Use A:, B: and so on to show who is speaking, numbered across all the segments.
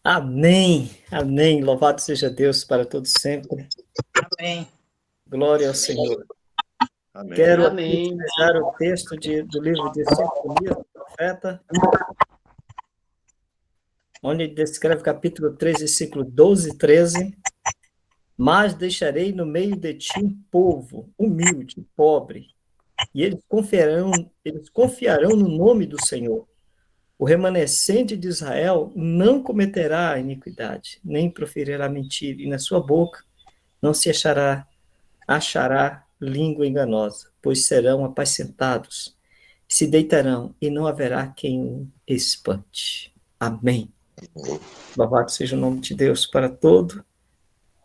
A: Amém, amém. Louvado seja Deus para todos sempre.
B: Amém.
A: Glória ao Senhor.
C: Amém.
A: Quero aqui
B: Amém.
A: utilizar o texto do livro de Sofonias, do profeta, onde ele descreve capítulo 3, versículo 12 e 13. Mas deixarei no meio de ti um povo humilde, pobre, e eles confiarão no nome do Senhor. O remanescente de Israel não cometerá iniquidade, nem proferirá mentira, e na sua boca não se achará língua enganosa, pois serão apacentados, se deitarão, e não haverá quem o espante. Amém. Louvado seja o nome de Deus para todo,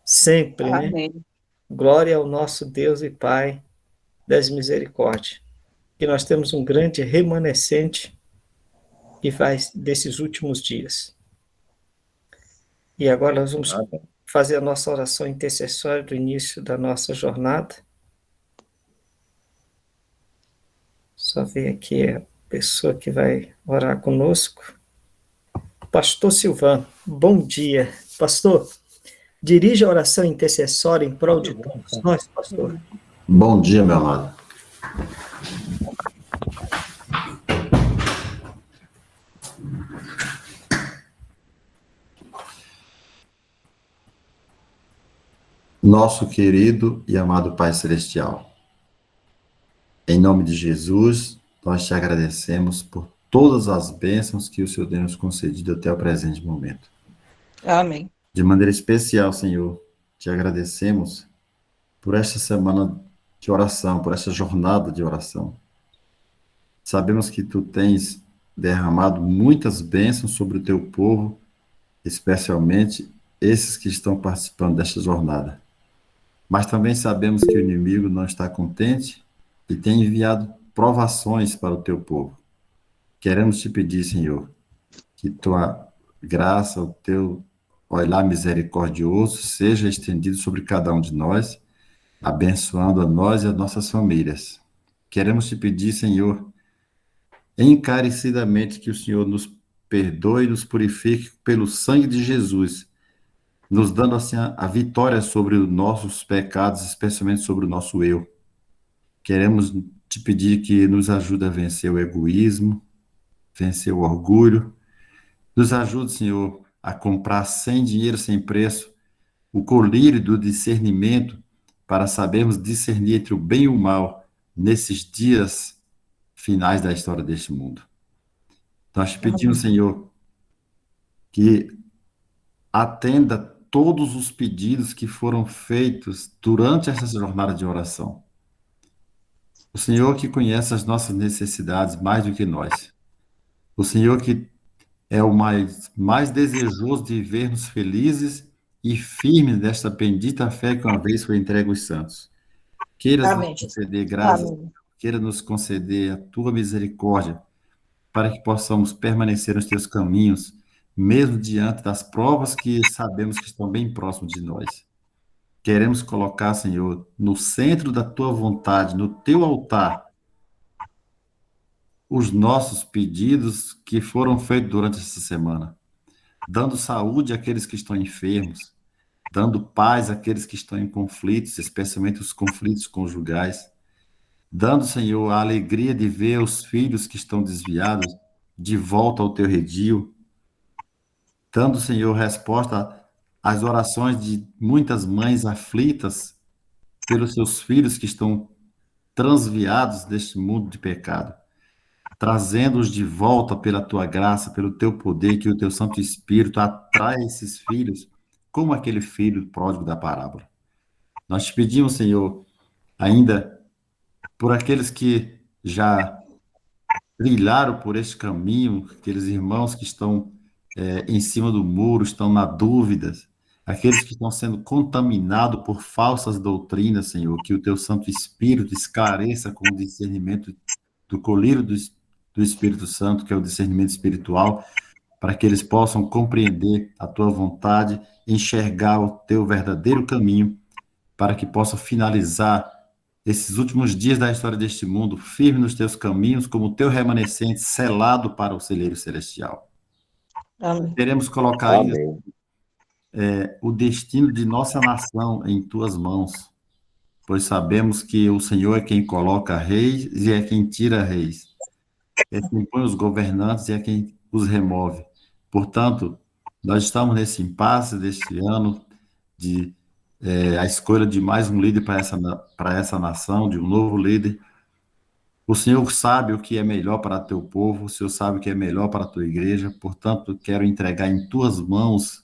A: sempre, né?
B: Amém.
A: Glória ao nosso Deus e Pai das misericórdias. Que nós temos um grande remanescente que faz desses últimos dias. E agora nós vamos fazer a nossa oração intercessória do início da nossa jornada. Só ver aqui a pessoa que vai orar conosco. Pastor Silvano, bom dia. Pastor, dirige a oração intercessória em prol de todos nós, pastor.
D: Bom dia, meu amado. Nosso querido e amado Pai Celestial, em nome de Jesus, nós te agradecemos por todas as bênçãos que o Senhor tem nos concedido até o presente momento.
B: Amém.
D: De maneira especial, Senhor, te agradecemos por esta semana de oração, por esta jornada de oração. Sabemos que tu tens derramado muitas bênçãos sobre o teu povo, especialmente esses que estão participando desta jornada. Mas também sabemos que o inimigo não está contente e tem enviado provações para o teu povo. Queremos te pedir, Senhor, que tua graça, o teu olhar misericordioso seja estendido sobre cada um de nós, abençoando a nós e as nossas famílias. Queremos te pedir, Senhor, encarecidamente que o Senhor nos perdoe e nos purifique pelo sangue de Jesus, nos dando assim a vitória sobre os nossos pecados, especialmente sobre o nosso eu. Queremos te pedir que nos ajude a vencer o egoísmo, vencer o orgulho. Nos ajude, Senhor, a comprar sem dinheiro, sem preço, o colírio do discernimento para sabermos discernir entre o bem e o mal nesses dias finais da história deste mundo. Nós te pedimos, Senhor, que atenda todos os pedidos que foram feitos durante essa jornada de oração. O Senhor que conhece as nossas necessidades mais do que nós. O Senhor que é o mais desejoso de ver-nos felizes e firmes nesta bendita fé que uma vez foi entregue aos santos. Queira nos conceder graças, queira nos conceder a tua misericórdia, para que possamos permanecer nos teus caminhos, mesmo diante das provas que sabemos que estão bem próximos de nós. Queremos colocar, Senhor, no centro da tua vontade, no teu altar, os nossos pedidos que foram feitos durante essa semana, dando saúde àqueles que estão enfermos, dando paz àqueles que estão em conflitos, especialmente os conflitos conjugais, dando, Senhor, a alegria de ver os filhos que estão desviados de volta ao teu redil, dando, Senhor, resposta às orações de muitas mães aflitas pelos seus filhos que estão transviados deste mundo de pecado, trazendo-os de volta pela tua graça, pelo teu poder, que o teu Santo Espírito atrai esses filhos, como aquele filho pródigo da parábola. Nós te pedimos, Senhor, ainda por aqueles que já trilharam por este caminho, aqueles irmãos que estão em cima do muro, estão na dúvida, aqueles que estão sendo contaminados por falsas doutrinas, Senhor, que o teu Santo Espírito esclareça com o discernimento do colírio do Espírito Santo, que é o discernimento espiritual, para que eles possam compreender a tua vontade, enxergar o teu verdadeiro caminho, para que possam finalizar esses últimos dias da história deste mundo, firme nos teus caminhos, como o teu remanescente, selado para o celeiro celestial.
B: Amém.
D: Queremos colocar ainda
A: Amém.
D: o destino de nossa nação em tuas mãos, pois sabemos que o Senhor é quem coloca reis e é quem tira reis, é quem põe os governantes e é quem os remove. Portanto, nós estamos nesse impasse deste ano de a escolha de mais um líder para essa nação, de um novo líder. O Senhor sabe o que é melhor para teu povo, o Senhor sabe o que é melhor para a tua igreja, portanto, quero entregar em tuas mãos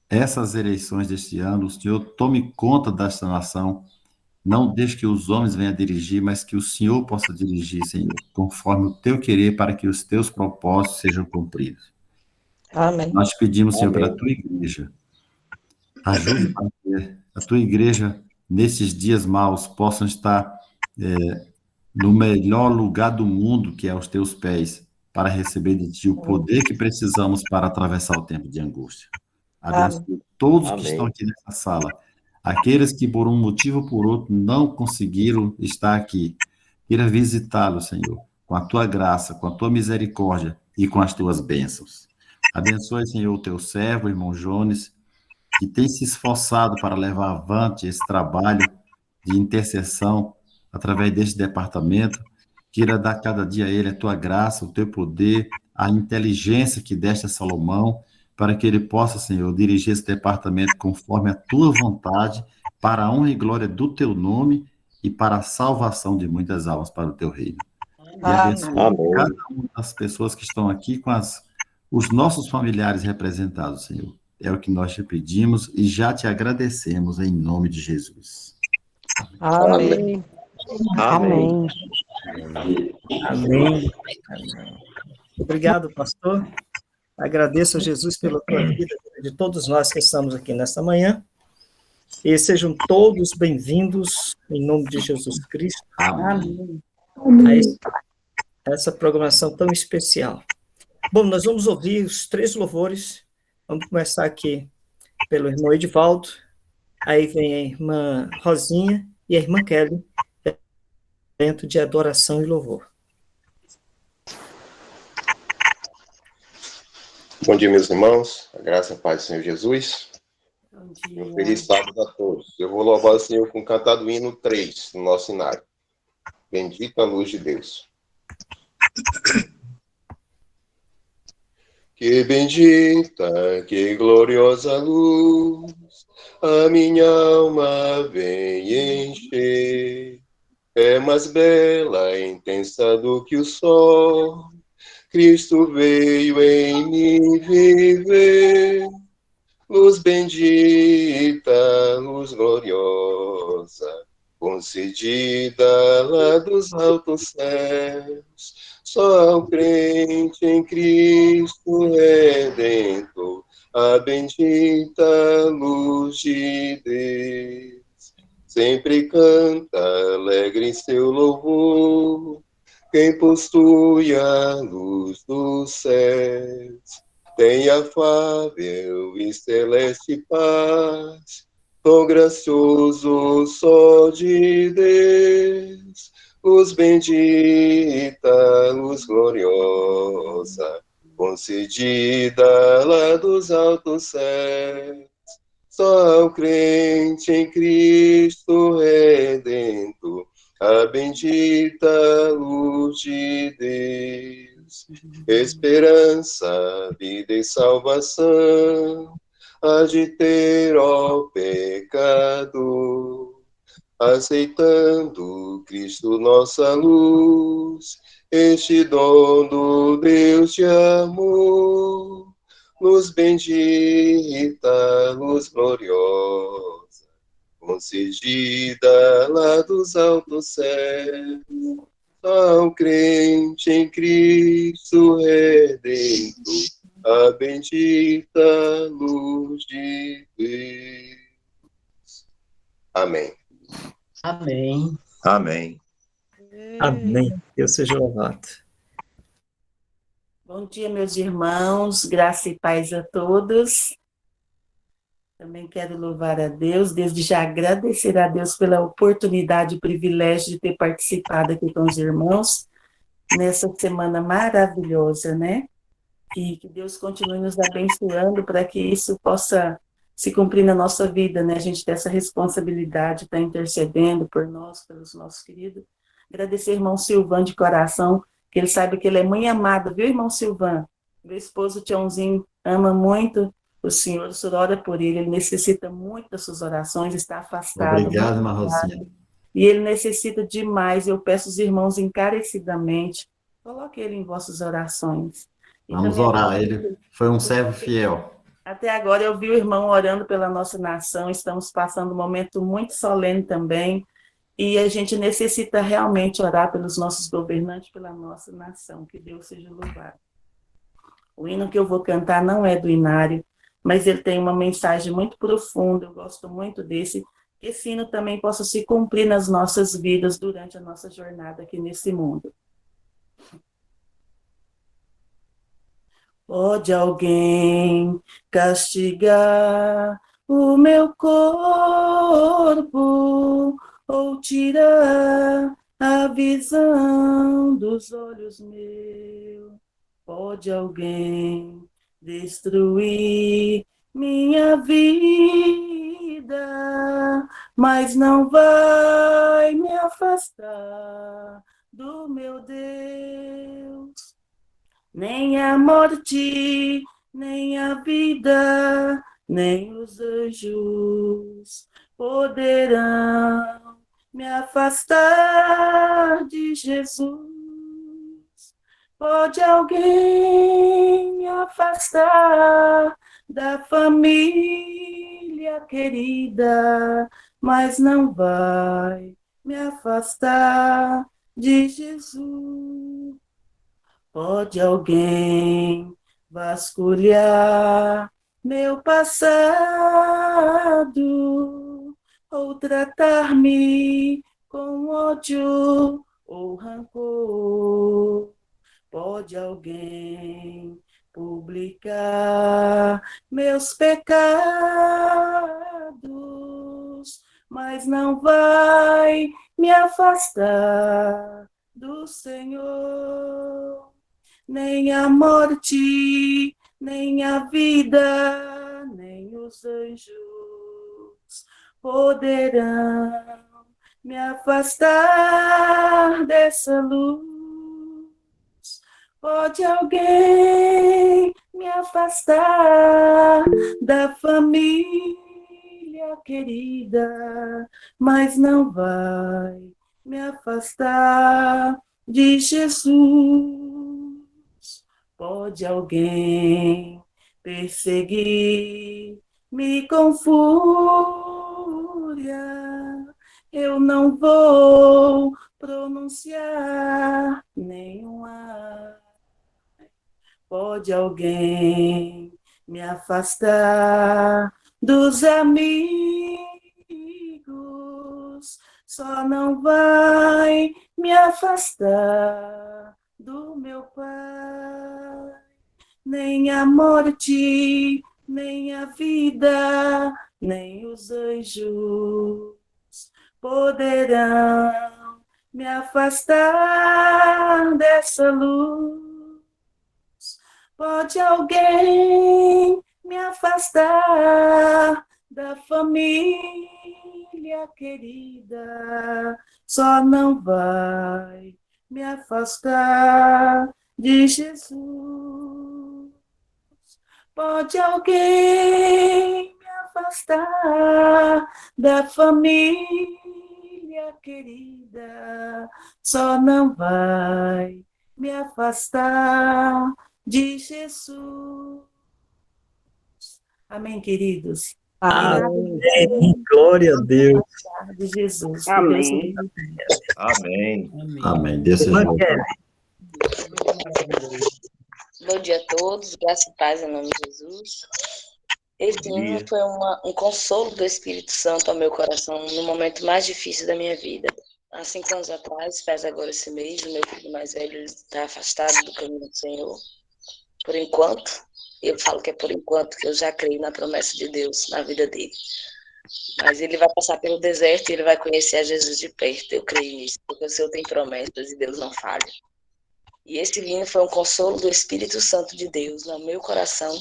D: essas eleições deste ano. O Senhor tome conta desta nação, não deixe que os homens venham dirigir, mas que o Senhor possa dirigir, Senhor, conforme o teu querer, para que os teus propósitos sejam cumpridos.
B: Amém.
D: Nós pedimos, Senhor, pela
A: Amém.
D: tua igreja, ajude para que a tua igreja, nesses dias maus, possam estar no melhor lugar do mundo, que é aos teus pés, para receber de ti o poder que precisamos para atravessar o tempo de angústia.
B: Amém.
D: Abençoe todos que estão
A: Amém.
D: aqui nessa sala. Aqueles que, por um motivo ou por outro, não conseguiram estar aqui, queira visitá-los, Senhor, com a tua graça, com a tua misericórdia e com as tuas bênçãos. Abençoe, Senhor, o teu servo, o irmão Jones, que tem se esforçado para levar avante esse trabalho de intercessão através deste departamento. Queira dar cada dia a ele a tua graça, o teu poder, a inteligência que deste a Salomão, para que ele possa, Senhor, dirigir esse departamento conforme a tua vontade, para a honra e glória do teu nome e para a salvação de muitas almas para o teu reino. E abençoe
B: Amém.
D: cada
A: Amém.
D: uma das pessoas que estão aqui com os nossos familiares representados, Senhor. É o que nós te pedimos e já te agradecemos em nome de Jesus.
B: Amém.
A: Amém.
C: Amém.
A: Amém. Amém. Obrigado, pastor. Agradeço a Jesus pela tua vida, de todos nós que estamos aqui nesta manhã. E sejam todos bem-vindos, em nome de Jesus Cristo,
D: Amém.
A: a essa programação tão especial. Bom, nós vamos ouvir os 3 louvores. Vamos começar aqui pelo irmão Edivaldo, aí vem a irmã Rosinha e a irmã Kelly, dentro de adoração e louvor.
C: Bom dia, meus irmãos. A graça e a paz do Senhor Jesus.
B: Bom
C: Um
B: dia.
C: feliz sábado a todos. Eu vou louvar o Senhor com o cantado hino 3 no nosso cenário. Bendita a luz de Deus. Que bendita, que gloriosa luz, a minha alma vem encher. É mais bela e intensa do que o sol. Cristo veio em mim viver. Luz bendita, luz gloriosa, concedida lá dos altos céus. Só ao crente em Cristo Redentor, a bendita luz de Deus. Sempre canta alegre em seu louvor, quem possui a luz dos céus. Tem afável e celeste paz, tão gracioso só de Deus. Luz bendita, luz gloriosa, concedida lá dos altos céus. Só ao crente em Cristo Redentor, a bendita luz de Deus. Esperança, vida e salvação, há de ter, ó pecador. Aceitando Cristo nossa luz, este dom do Deus de amor. Luz bendita, luz gloriosa, concedida lá dos altos céus. Ao crente em Cristo Redentor, a bendita luz de Deus. Amém.
B: Amém.
E: Amém.
A: Amém. Deus seja louvado.
F: Bom dia, meus irmãos, graça e paz a todos. Também quero louvar a Deus, desde já agradecer a Deus pela oportunidade e privilégio de ter participado aqui com os irmãos nessa semana maravilhosa, né? e que Deus continue nos abençoando para que isso possa se cumprir na nossa vida, né? A gente ter essa responsabilidade de estar intercedendo por nós, pelos nossos queridos. Agradecer, irmão Silvan, de coração, que ele sabe que ele é mãe amada, viu, irmão Silvan? Meu esposo, Tiãozinho, ama muito o senhor, o senhor ora por ele necessita muito das suas orações, está afastado.
D: Obrigado, irmã Rosinha.
F: E ele necessita demais, eu peço aos irmãos encarecidamente, coloque ele em vossas orações. E
D: Vamos orar, ele foi um servo fiel.
F: Até agora eu vi o irmão orando pela nossa nação, estamos passando um momento muito solene também, e a gente necessita realmente orar pelos nossos governantes, pela nossa nação, que Deus seja louvado. O hino que eu vou cantar não é do Inário, mas ele tem uma mensagem muito profunda, eu gosto muito desse, que esse hino também possa se cumprir nas nossas vidas durante a nossa jornada aqui nesse mundo. Pode alguém castigar o meu corpo ou tirar a visão dos olhos meus? Pode alguém destruir minha vida, mas não vai me afastar do meu Deus. Nem a morte, nem a vida, nem os anjos poderão me afastar de Jesus. Pode alguém me afastar da família querida, mas não vai me afastar de Jesus. Pode alguém vasculhar meu passado ou tratar-me com ódio ou rancor? Pode alguém publicar meus pecados, mas não vai me afastar do Senhor. Nem a morte, nem a vida, nem os anjos poderão me afastar dessa luz. Pode alguém me afastar da família querida, mas não vai me afastar de Jesus. Pode alguém perseguir-me com fúria, eu não vou pronunciar nenhuma. Pode alguém me afastar dos amigos, só não vai me afastar do meu Pai. Nem a morte, nem a vida, nem os anjos poderão me afastar dessa luz. Pode alguém me afastar da família querida, só não vai me afastar de Jesus. Pode alguém me afastar da família querida, só não vai me afastar de Jesus. Amém, queridos?
A: Amém. Glória a Deus.
F: De Jesus.
B: Amém.
E: Amém.
D: Amém. Deus seja louvado.
G: Bom dia a todos, graça e paz em nome de Jesus. Esse hino foi um consolo do Espírito Santo ao meu coração no momento mais difícil da minha vida. Há 5 anos atrás, faz agora esse mês, o meu filho mais velho está afastado do caminho do Senhor. Por enquanto, eu falo que é por enquanto, que eu já creio na promessa de Deus na vida dele. Mas ele vai passar pelo deserto e ele vai conhecer a Jesus de perto, eu creio nisso, porque o Senhor tem promessas e Deus não falha. E esse vinho foi um consolo do Espírito Santo de Deus no meu coração,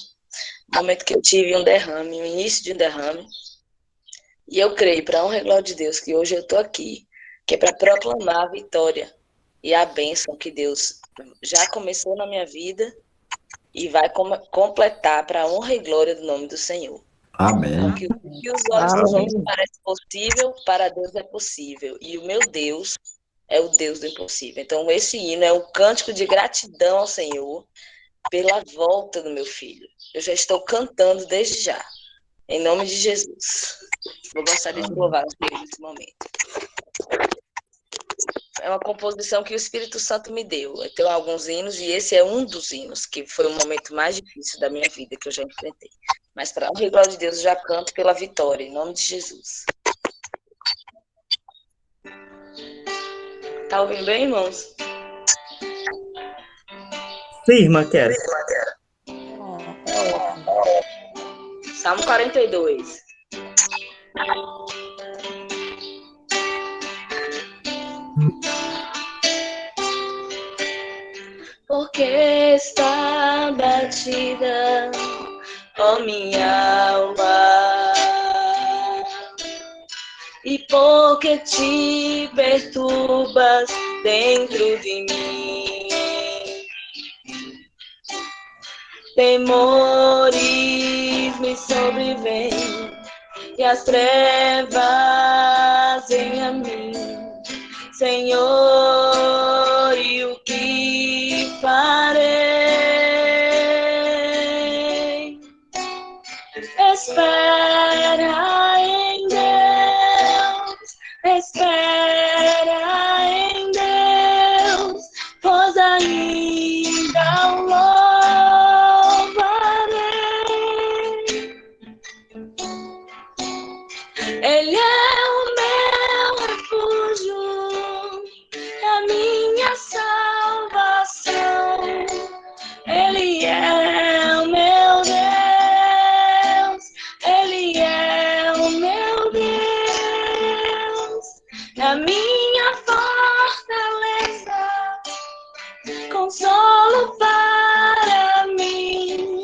G: no momento que eu tive um derrame, o início de um derrame. E eu creio, para a honra e glória de Deus, que hoje eu estou aqui, que é para proclamar a vitória e a bênção que Deus já começou na minha vida e vai completar para a honra e glória do nome do Senhor.
D: Amém.
G: Que o que os olhos dos homens parece possível, para Deus é possível. E o meu Deus é o Deus do impossível. Então, esse hino é um cântico de gratidão ao Senhor pela volta do meu filho. Eu já estou cantando desde já. Em nome de Jesus. Eu gostaria de louvar o Senhor nesse momento. É uma composição que o Espírito Santo me deu. Eu tenho alguns hinos, e esse é um dos hinos, que foi o momento mais difícil da minha vida que eu já enfrentei. Mas, para a honra e glória de Deus, eu já canto pela vitória, em nome de Jesus. Tá ouvindo bem, irmãos?
A: Sim, irmã Kelly.
G: Salmo 42. Porque está batida, ó minha alma, e porque te perturbas dentro de mim, temores me sobrevêm e as trevas vêm a mim, Senhor, e o que farei? Espera em Deus, espera em Deus, pois ainda o louvarei. Ele é o meu refúgio, a minha salvação. Ele é o meu Deus, Ele é o meu Deus, a minha fortaleza, consolo para mim.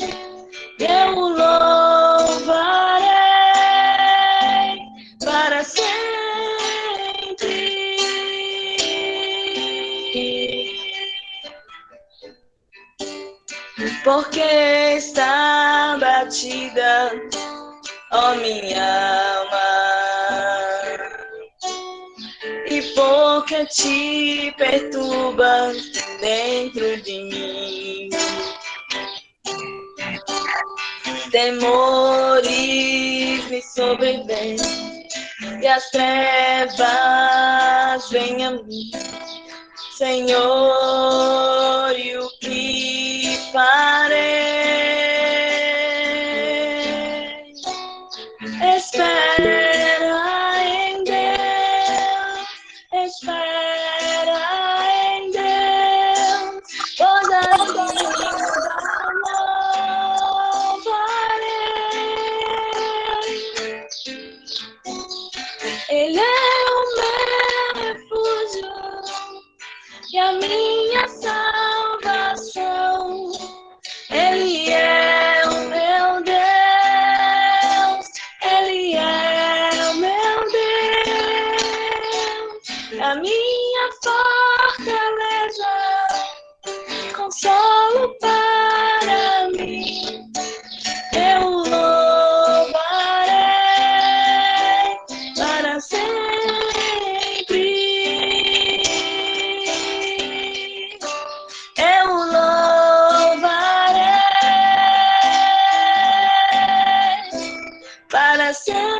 G: Eu o louvarei para sempre. Porque está batida, ó minha alma, e porque te perturba dentro de mim, temores me sobrevêm e as trevas vêm a mim, Senhor, e o que farei? Espera em Deus, espera em Deus, pois ainda louvarei. Ele é o meu refúgio e a minha salvação. Ele é o meu Deus, Ele é o meu Deus, a minha fortaleza, consolo para mim. Eu o louvarei para sempre. Eu o louvarei para sempre.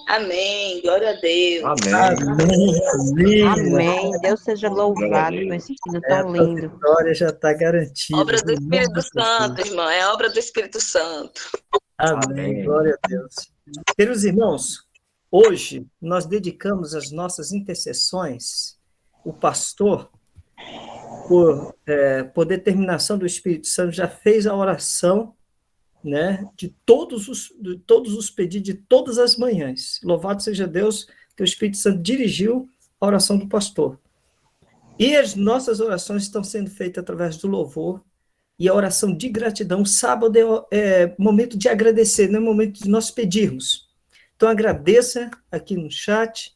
G: Amém. Glória a Deus.
E: Amém.
A: Amém.
B: Amém. Deus seja louvado com esse hino tão
A: A
B: lindo.
A: vitória já está garantida.
G: Obra do
A: em nome
G: Espírito
A: de
G: Santo,
A: Jesus.
G: irmão. É obra do Espírito Santo.
A: Amém.
E: Amém.
A: Glória a Deus. Queridos irmãos, hoje nós dedicamos as nossas intercessões, o pastor, por determinação do Espírito Santo, já fez a oração né, de todos os pedidos de todas as manhãs. Louvado seja Deus que o Espírito Santo dirigiu a oração do pastor. E as nossas orações estão sendo feitas através do louvor e a oração de gratidão. Sábado é momento de agradecer, não é momento de nós pedirmos. Então agradeça aqui no chat,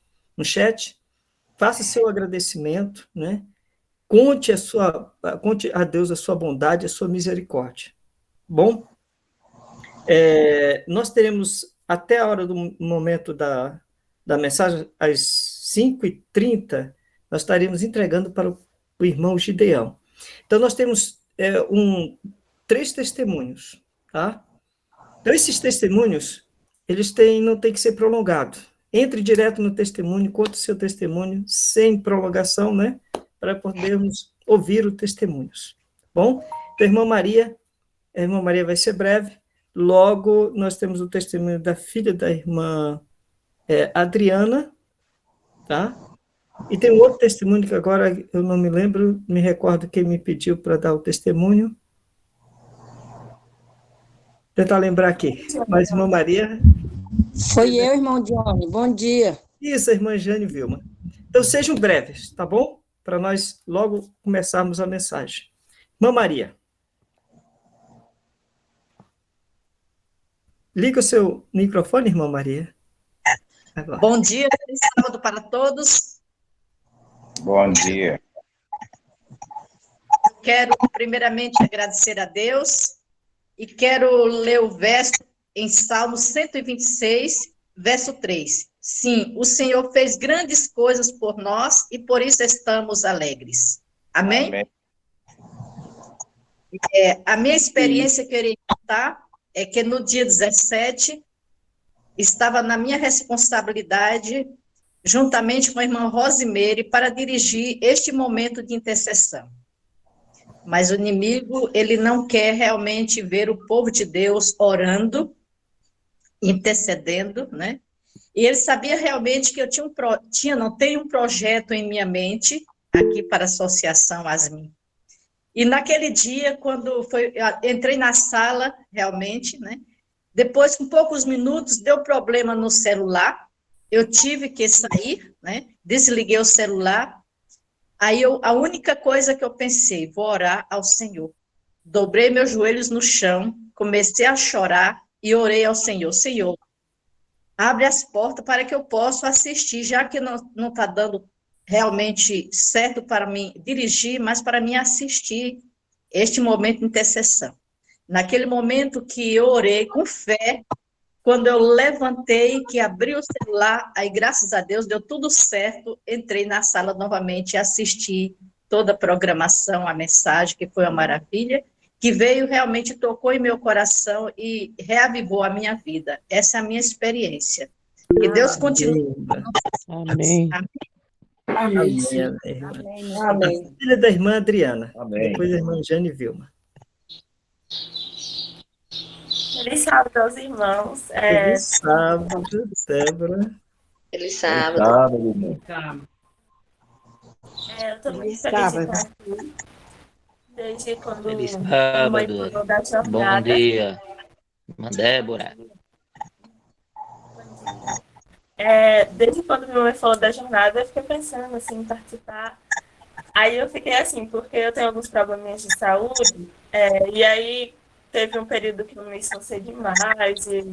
A: faça seu agradecimento, né? Conte a Deus a sua bondade, a sua misericórdia. Bom? Nós teremos até a hora do momento da mensagem, às 5h30, nós estaremos entregando para o irmão Gideão. Então, nós temos 3 testemunhos, tá? Então, esses testemunhos, eles não tem que ser prolongado. Entre direto no testemunho, conte o seu testemunho, sem prolongação, né? Para podermos ouvir os testemunhos. Bom? Então, a irmã Maria vai ser breve. Logo, nós temos o testemunho da filha da irmã Adriana, tá? E tem um outro testemunho que agora eu não me recordo quem me pediu para dar o testemunho. Tentar lembrar aqui. Mas, irmã Maria...
H: Foi eu, irmão Johnny. Bom dia.
A: Isso, a irmã Jane Vilma. Então, sejam breves, tá bom? Para nós logo começarmos a mensagem. Irmã Maria. Liga o seu microfone, irmã Maria. Agora.
H: Bom dia, feliz sábado para todos.
E: Bom dia.
H: Quero primeiramente agradecer a Deus e quero ler o verso em Salmo 126, verso 3. Sim, o Senhor fez grandes coisas por nós e por isso estamos alegres. Amém?
E: Amém.
H: A minha experiência que eu irei contar é que no dia 17 estava na minha responsabilidade, juntamente com a irmã Rosimeire, para dirigir este momento de intercessão. Mas o inimigo, ele não quer realmente ver o povo de Deus orando, intercedendo, né? E ele sabia realmente que eu tenho um projeto em minha mente, aqui para a Associação Asmin. E naquele dia, quando eu entrei na sala, realmente, né? Depois, com poucos minutos, deu problema no celular, eu tive que sair, né? Desliguei o celular. Aí, a única coisa que eu pensei, vou orar ao Senhor. Dobrei meus joelhos no chão, comecei a chorar e orei ao Senhor. Senhor, abre as portas para que eu possa assistir, já que não está dando realmente certo para mim dirigir, mas para mim assistir este momento de intercessão. Naquele momento que eu orei com fé, quando eu levantei, que abri o celular, aí graças a Deus deu tudo certo, entrei na sala novamente e assisti toda a programação, a mensagem, que foi uma maravilha, que veio realmente, tocou em meu coração e reavivou a minha vida. Essa é a minha experiência. Que Deus continue.
B: Amém.
A: Amém. Amém. Filha da irmã Adriana.
E: Amém.
A: Depois da irmã Jane Vilma.
F: Feliz sábado aos irmãos.
A: Feliz sábado, Débora.
G: Feliz sábado.
F: Eu estou muito feliz de estar aqui. Desde quando
I: Feliz
F: a mãe
I: sábado.
F: falou da jornada.
I: Bom dia. Irmã Débora.
F: Desde quando minha mãe falou da jornada, eu fiquei pensando assim, em participar. Aí eu fiquei assim, porque eu tenho alguns probleminhas de saúde, e aí teve um período que eu me esforcei demais, e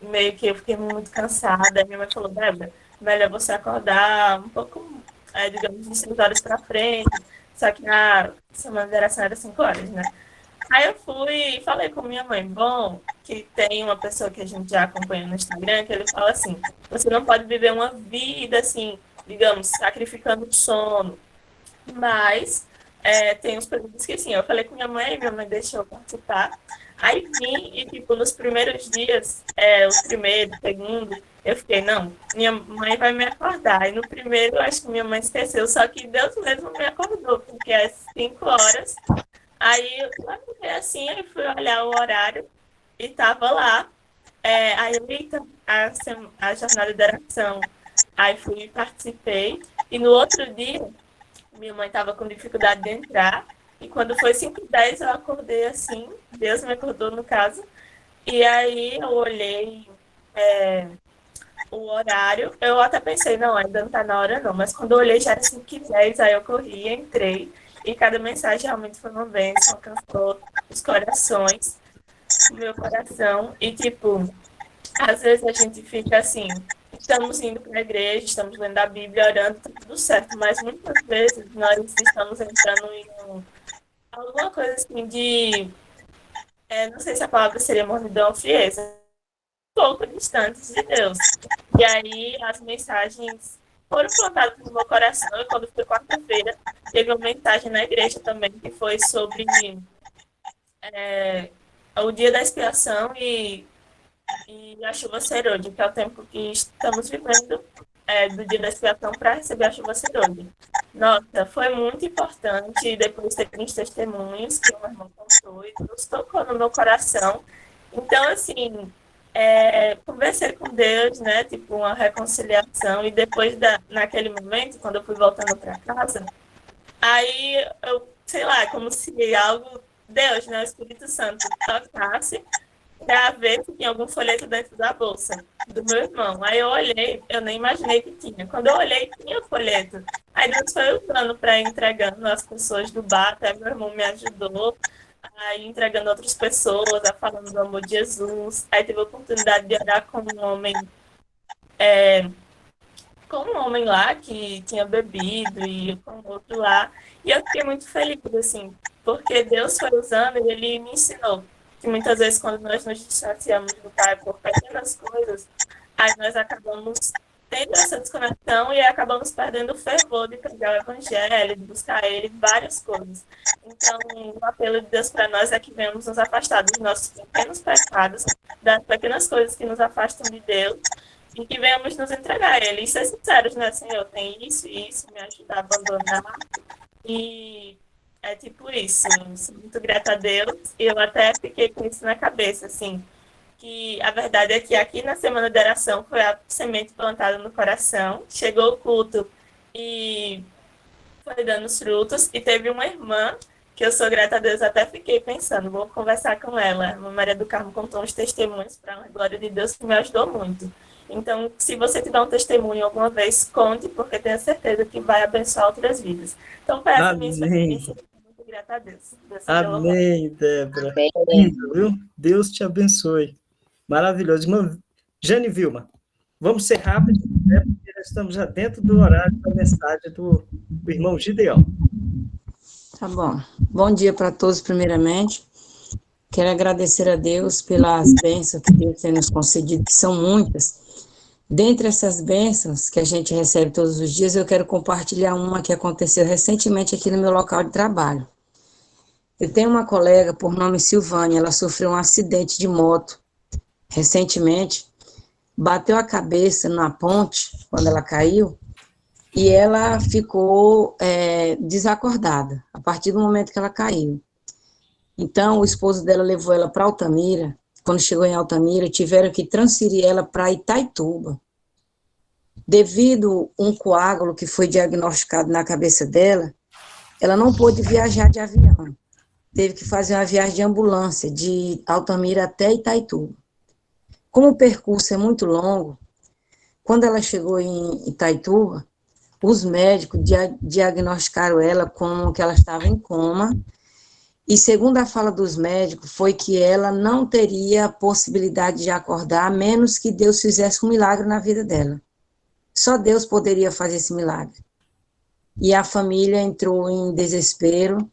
F: meio que eu fiquei muito cansada. Aí minha mãe falou, Débora, melhor você acordar um pouco, digamos, de 6 horas para frente, só que na semana de oração era 5 horas, né? Aí eu fui e falei com minha mãe, bom, que tem uma pessoa que a gente já acompanha no Instagram, que ele fala assim, você não pode viver uma vida assim, digamos, sacrificando o sono, mas tem uns períodos que sim, eu falei com minha mãe deixou eu participar, aí vim e tipo, nos primeiros dias, o primeiro, segundo, eu fiquei, não, minha mãe vai me acordar, e no primeiro eu acho que minha mãe esqueceu, só que Deus mesmo me acordou, porque às 5 horas, aí eu fiquei assim, aí fui olhar o horário e tava lá. Aí eu vi a jornada de oração. Aí fui e participei. E no outro dia, minha mãe estava com dificuldade de entrar. E quando foi 5h10, eu acordei assim. Deus me acordou, no caso.
J: E aí eu olhei o horário, eu até pensei, não, ainda não tá na hora não, mas quando eu olhei já era 5h10, aí eu corri, entrei, e cada mensagem realmente foi uma bênção, alcançou os corações, o meu coração, e tipo, às vezes a gente fica assim, estamos indo para a igreja, estamos lendo a Bíblia, orando, tá tudo certo, mas muitas vezes nós estamos entrando em alguma coisa assim de, não sei se a palavra seria mornidão ou frieza, um pouco distantes de Deus. E aí as mensagens foram plantadas no meu coração, e quando foi quarta-feira, teve uma mensagem na igreja também, que foi sobre o dia da expiação e a chuva serôdia, que é o tempo que estamos vivendo do dia da expiação para receber a chuva serôdia. Nossa, foi muito importante, e depois teve uns testemunhos que o meu irmão contou e Deus tocou no meu coração. Então, assim, conversei com Deus, né, tipo uma reconciliação, e depois, naquele momento, quando eu fui voltando para casa, aí eu, sei lá, como se algo, Deus, né, o Espírito Santo tocasse para ver se tinha algum folheto dentro da bolsa do meu irmão. Aí eu olhei, eu nem imaginei que tinha. Quando eu olhei, tinha folheto. Aí Deus foi usando para ir entregando as pessoas do bar, até meu irmão me ajudou a ir entregando outras pessoas, a falando do amor de Jesus. Aí teve a oportunidade de orar com um homem lá que tinha bebido e com outro lá. E eu fiquei muito feliz, assim, porque Deus foi usando e ele me ensinou que muitas vezes quando nós nos distanciamos do Pai por pequenas coisas, aí nós acabamos tendo essa desconexão e acabamos perdendo o fervor de pregar o evangelho, de buscar ele, várias coisas. Então, o apelo de Deus para nós é que venhamos nos afastar dos nossos pequenos pecados, das pequenas coisas que nos afastam de Deus, e que venhamos nos entregar a ele. E ser sinceros, né, Senhor? Tem isso e isso, me ajudar a abandonar. E é tipo isso. Eu sou muito grata a Deus. E eu até fiquei com isso na cabeça, assim. Que a verdade é que aqui na Semana de Oração foi a semente plantada no coração. Chegou o culto e foi dando os frutos. E teve uma irmã que eu sou grata a Deus, até fiquei pensando, vou conversar com ela. A Maria do Carmo contou uns testemunhos para a glória de Deus que me ajudou muito. Então, se você tiver um testemunho alguma vez, conte, porque tenho certeza que vai abençoar outras vidas. Então, foi essa minha experiência. Muito grata a Deus.
A: Amém, Débora.
G: Amém.
A: Lindo, viu? Deus te abençoe. Maravilhoso. Irmã Jane Vilma, vamos ser rápidos, né? Porque nós estamos já dentro do horário da mensagem do irmão Gideão.
K: Tá bom. Bom dia para todos, primeiramente. Quero agradecer a Deus pelas bênçãos que Deus tem nos concedido, que são muitas. Dentre essas bênçãos que a gente recebe todos os dias, eu quero compartilhar uma que aconteceu recentemente aqui no meu local de trabalho. Eu tenho uma colega por nome Silvânia, ela sofreu um acidente de moto recentemente, bateu a cabeça na ponte quando ela caiu e ela ficou desacordada a partir do momento que ela caiu. Então, o esposo dela levou ela para Altamira. Quando chegou em Altamira, tiveram que transferir ela para Itaituba. Devido a um coágulo que foi diagnosticado na cabeça dela, ela não pôde viajar de avião. Teve que fazer uma viagem de ambulância, de Altamira até Itaituba. Como o percurso é muito longo, quando ela chegou em Itaituba, os médicos diagnosticaram ela como que ela estava em coma. E segundo a fala dos médicos, foi que ela não teria a possibilidade de acordar, a menos que Deus fizesse um milagre na vida dela. Só Deus poderia fazer esse milagre. E a família entrou em desespero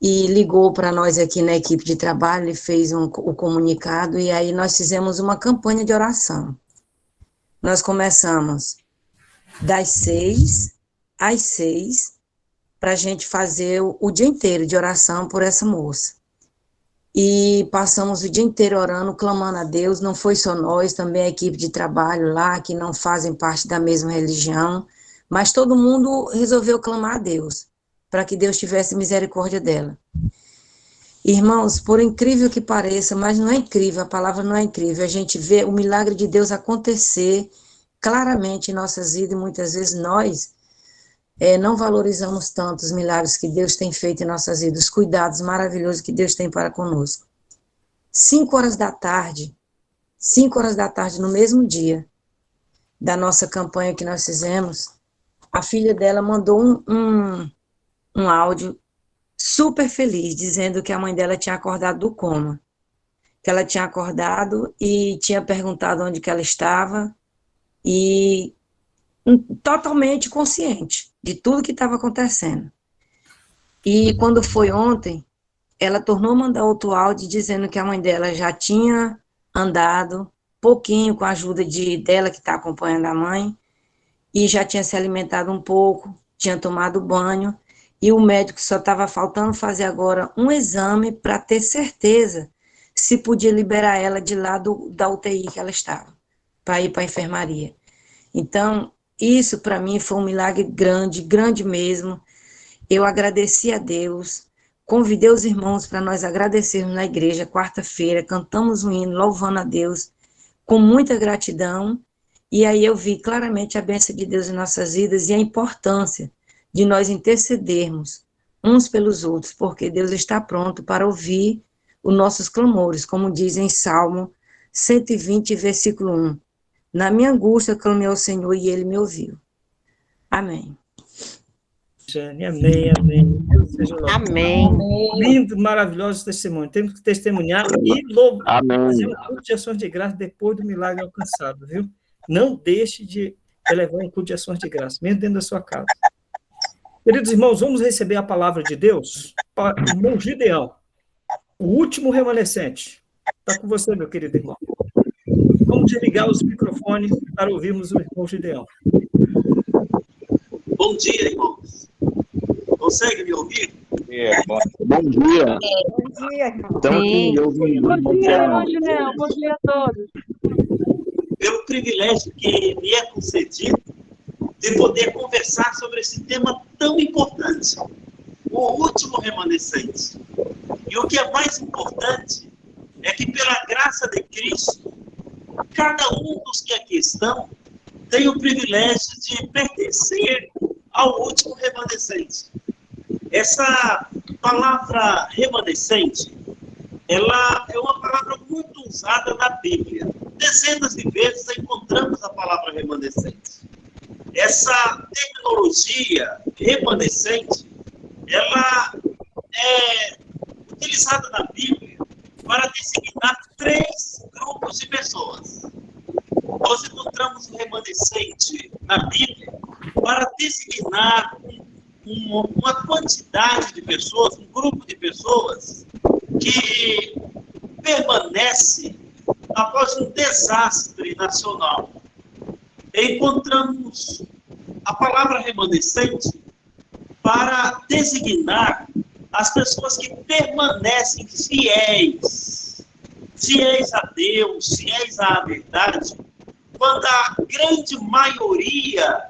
K: e ligou para nós aqui na equipe de trabalho e fez o comunicado, e aí nós fizemos uma campanha de oração. Nós começamos das 6 às 6, para a gente fazer o dia inteiro de oração por essa moça. E passamos o dia inteiro orando, clamando a Deus. Não foi só nós, também a equipe de trabalho lá, que não fazem parte da mesma religião, mas todo mundo resolveu clamar a Deus, para que Deus tivesse misericórdia dela. Irmãos, por incrível que pareça, mas não é incrível, a palavra não é incrível, a gente vê o milagre de Deus acontecer claramente em nossas vidas, e muitas vezes nós não valorizamos tanto os milagres que Deus tem feito em nossas vidas, os cuidados maravilhosos que Deus tem para conosco. 5 horas da tarde, no mesmo dia da nossa campanha que nós fizemos, a filha dela mandou um áudio super feliz, dizendo que a mãe dela tinha acordado do coma, que ela tinha acordado e tinha perguntado onde que ela estava, e totalmente consciente de tudo que estava acontecendo. E quando foi ontem, ela tornou a mandar outro áudio dizendo que a mãe dela já tinha andado pouquinho com a ajuda dela que está acompanhando a mãe, e já tinha se alimentado um pouco, tinha tomado banho, e o médico só estava faltando fazer agora um exame para ter certeza se podia liberar ela de lá da UTI que ela estava, para ir para a enfermaria. Então, isso para mim foi um milagre grande, grande mesmo. Eu agradeci a Deus, convidei os irmãos para nós agradecermos na igreja, quarta-feira, cantamos um hino, louvando a Deus, com muita gratidão, e aí eu vi claramente a bênção de Deus em nossas vidas e a importância de nós intercedermos uns pelos outros, porque Deus está pronto para ouvir os nossos clamores, como diz em Salmo 120, versículo 1. Na minha angústia, clamei ao Senhor e Ele me ouviu. Amém.
A: Jane, amém, amém. Deus seja louvado.
B: Amém.
A: Lindo, maravilhoso testemunho. Temos que testemunhar e louvar.
I: Amém.
A: Fazer um culto de ações de graça depois do milagre alcançado, viu? Não deixe de elevar um culto de ações de graça, mesmo dentro da sua casa. Queridos irmãos, vamos receber a palavra de Deus para o irmão Gideão, o último remanescente. Está com você, meu querido irmão. Vamos desligar os microfones para ouvirmos o irmão Gideão.
L: Bom dia, irmãos. Consegue me ouvir?
E: Bom
I: dia.
B: Bom dia, irmão.
I: Estamos aqui ouvindo.
B: Bom dia, irmão Gideão. Bom dia a todos.
L: Pelo privilégio que me é concedido de poder conversar sobre esse tema tão importante, o último remanescente. E o que é mais importante é que, pela graça de Cristo, cada um dos que aqui estão tem o privilégio de pertencer ao último remanescente. Essa palavra remanescente, ela é uma palavra muito usada na Bíblia. Dezenas de vezes encontramos a palavra remanescente. Essa terminologia remanescente, ela é utilizada na Bíblia para designar 3 grupos de pessoas. Nós encontramos o remanescente na Bíblia para designar uma quantidade de pessoas, um grupo de pessoas que permanece após um desastre nacional. Encontramos a palavra remanescente para designar as pessoas que permanecem fiéis a Deus, fiéis à verdade, quando a grande maioria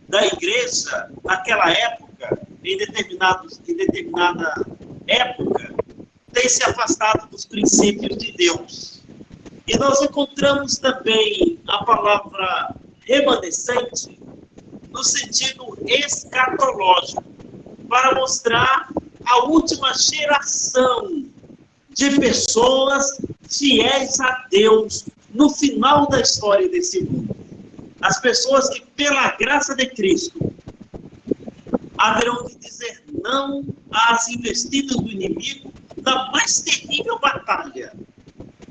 L: da igreja, naquela época, em determinada época, tem se afastado dos princípios de Deus. E nós encontramos também a palavra remanescente no sentido escatológico, para mostrar a última geração de pessoas fiéis a Deus no final da história desse mundo. As pessoas que, pela graça de Cristo, haverão de dizer não às investidas do inimigo na mais terrível batalha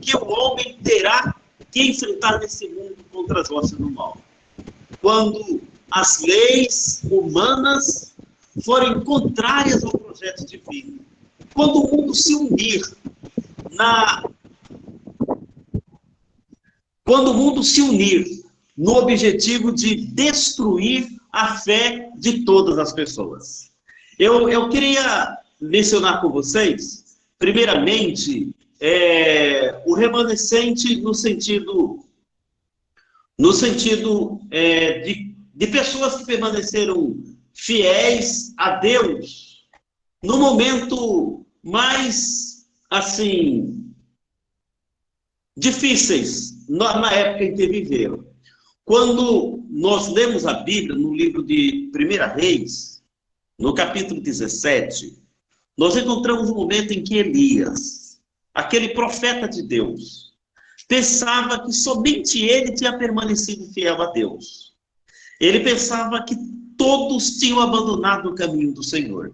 L: que o homem terá que enfrentar nesse mundo contra as hostes do mal. Quando as leis humanas forem contrárias ao projeto divino, quando o mundo se unir no objetivo de destruir a fé de todas as pessoas. Eu queria mencionar com vocês, primeiramente, o remanescente no sentido de pessoas que permaneceram fiéis a Deus no momento mais, assim, difíceis na época em que viveram. Quando nós lemos a Bíblia no livro de 1 Reis, no capítulo 17, nós encontramos um momento em que Elias, aquele profeta de Deus, pensava que somente ele tinha permanecido fiel a Deus. Ele pensava que todos tinham abandonado o caminho do Senhor.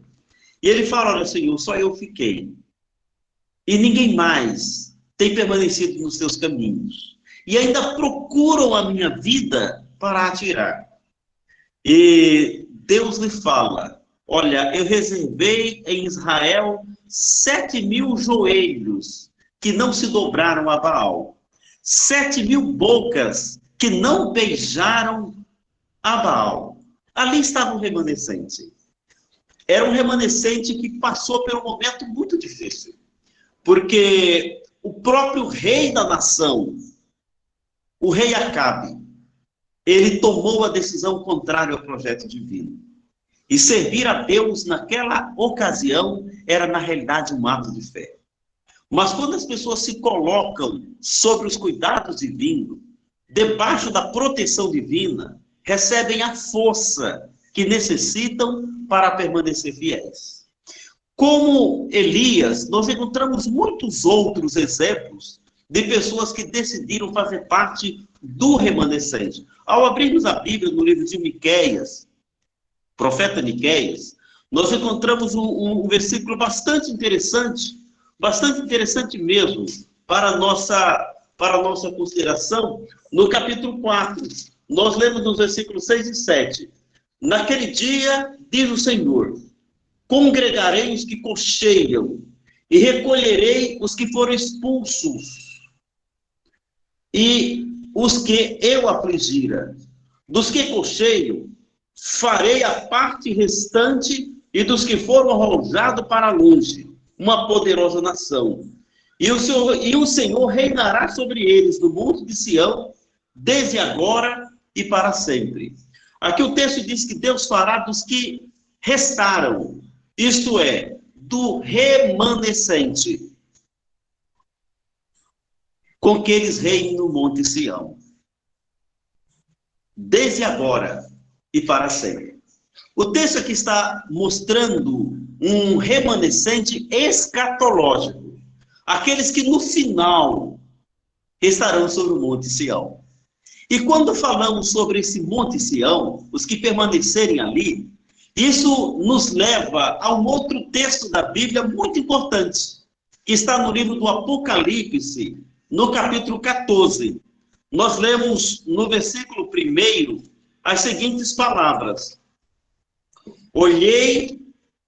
L: E ele fala, olha, Senhor, só eu fiquei. E ninguém mais tem permanecido nos teus caminhos. E ainda procuram a minha vida para atirar. E Deus lhe fala, olha, eu reservei em Israel 7.000 joelhos que não se dobraram a Baal. 7.000 bocas que não beijaram a Baal. Ali estava um remanescente. Era um remanescente que passou por um momento muito difícil. Porque o próprio rei da nação, o rei Acabe, ele tomou a decisão contrária ao projeto divino. E servir a Deus naquela ocasião era, na realidade, um ato de fé. Mas quando as pessoas se colocam sobre os cuidados divinos, debaixo da proteção divina, recebem a força que necessitam para permanecer fiéis. Como Elias, nós encontramos muitos outros exemplos de pessoas que decidiram fazer parte do remanescente. Ao abrirmos a Bíblia no livro de Miqueias, profeta Miqueias, nós encontramos um versículo bastante interessante mesmo, para a nossa consideração, no capítulo 4. Nós lemos nos versículos 6 e 7. Naquele dia, diz o Senhor, congregarei os que cocheiam, e recolherei os que foram expulsos, e os que eu afligira. Dos que cocheiam, farei a parte restante, e dos que foram arrojados para longe, uma poderosa nação. E o Senhor reinará sobre eles no monte de Sião, desde agora e para sempre. Aqui o texto diz que Deus fará dos que restaram, isto é, do remanescente, com que eles reinem no monte Sião, desde agora e para sempre. O texto aqui está mostrando um remanescente escatológico, aqueles que no final estarão sobre o monte Sião. E quando falamos sobre esse monte Sião, os que permanecerem ali, isso nos leva a um outro texto da Bíblia muito importante, que está no livro do Apocalipse, no capítulo 14. Nós lemos no versículo 1 as seguintes palavras: olhei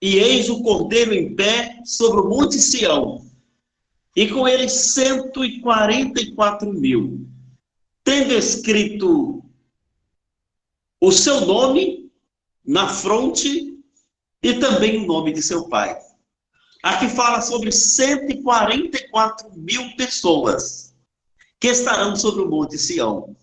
L: e eis o Cordeiro em pé sobre o monte Sião, e com ele 144.000, tendo escrito o seu nome na fronte e também o nome de seu pai. Aqui fala sobre 144.000 pessoas que estarão sobre o monte Sião.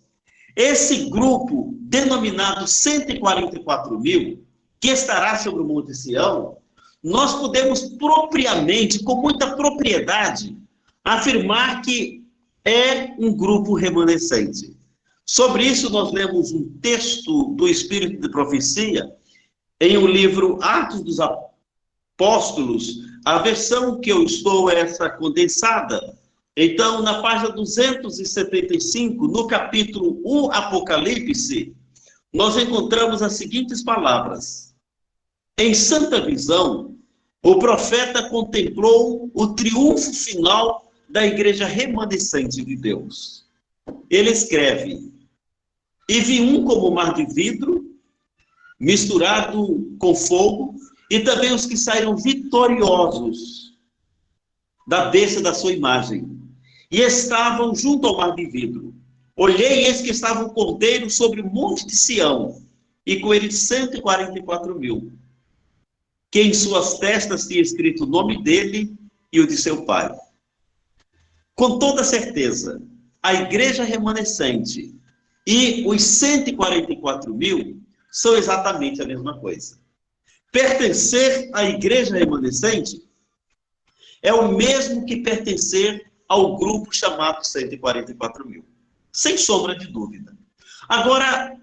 L: Esse grupo, denominado 144.000, que estará sobre o monte Sião, nós podemos propriamente, com muita propriedade, afirmar que é um grupo remanescente. Sobre isso, nós lemos um texto do Espírito de Profecia em o livro Atos dos Apóstolos. A versão que eu estou é essa condensada. Então, na página 275, no capítulo 1, Apocalipse, nós encontramos as seguintes palavras: em santa visão, o profeta contemplou o triunfo final da igreja remanescente de Deus. Ele escreve: e vi um como mar de vidro, misturado com fogo, e também os que saíram vitoriosos da besta da sua imagem, e estavam junto ao mar de vidro. Olhei, e eis que estava um cordeiro sobre o monte de Sião, e com ele 144.000, que em suas testas tinha escrito o nome dele e o de seu pai. Com toda certeza, a igreja remanescente e os 144.000 são exatamente a mesma coisa. Pertencer à igreja remanescente é o mesmo que pertencer ao grupo chamado 144.000. Sem sombra de dúvida. Agora,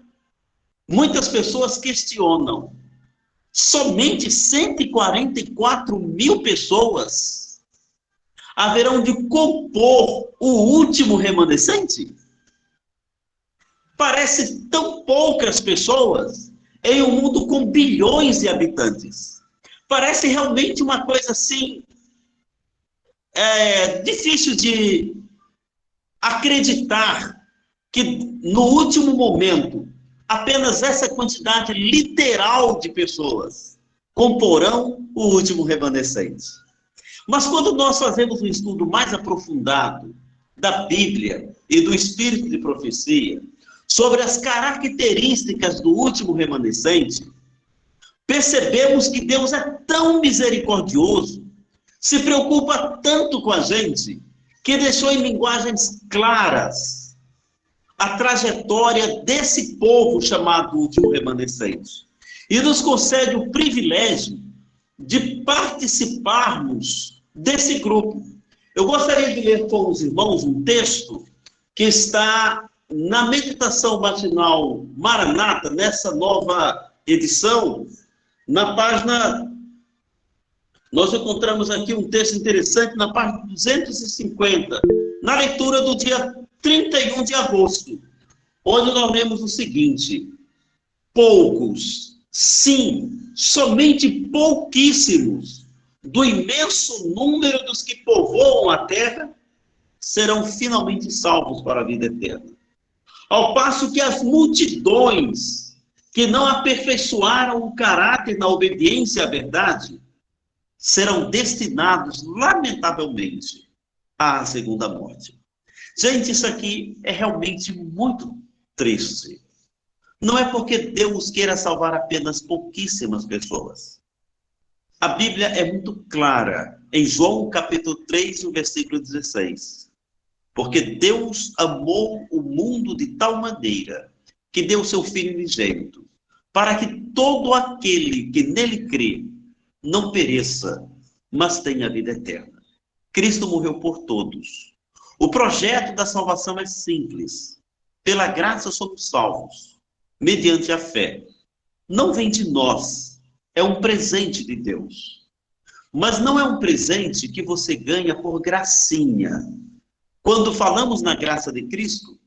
L: muitas pessoas questionam: somente 144.000 pessoas? haverão de compor o último remanescente? Parece tão poucas pessoas em um mundo com bilhões de habitantes. Parece realmente uma coisa assim, difícil de acreditar que no último momento apenas essa quantidade literal de pessoas comporão o último remanescente. Mas quando nós fazemos um estudo mais aprofundado da Bíblia e do espírito de profecia, sobre as características do último remanescente, percebemos que Deus é tão misericordioso, se preocupa tanto com a gente, que deixou em linguagens claras a trajetória desse povo chamado último remanescente. E nos concede o privilégio de participarmos desse grupo. Eu gostaria de ler com os irmãos um texto que está na meditação matinal Maranata, nessa nova edição, na página... Nós encontramos aqui um texto interessante na página 250, na leitura do dia 31 de agosto, onde nós lemos o seguinte: poucos, sim, somente pouquíssimos, do imenso número dos que povoam a terra, serão finalmente salvos para a vida eterna. Ao passo que as multidões que não aperfeiçoaram o caráter na obediência à verdade, serão destinados, lamentavelmente, à segunda morte. Gente, isso aqui é realmente muito triste. Não é porque Deus queira salvar apenas pouquíssimas pessoas. A Bíblia é muito clara, em João capítulo 3, versículo 16. Porque Deus amou o mundo de tal maneira que deu seu Filho unigênito, para que todo aquele que nele crê não pereça, mas tenha vida eterna. Cristo morreu por todos. O projeto da salvação é simples. Pela graça somos salvos, mediante a fé. Não vem de nós, é um presente de Deus. Mas não é um presente que você ganha por gracinha. Quando falamos na graça de Cristo,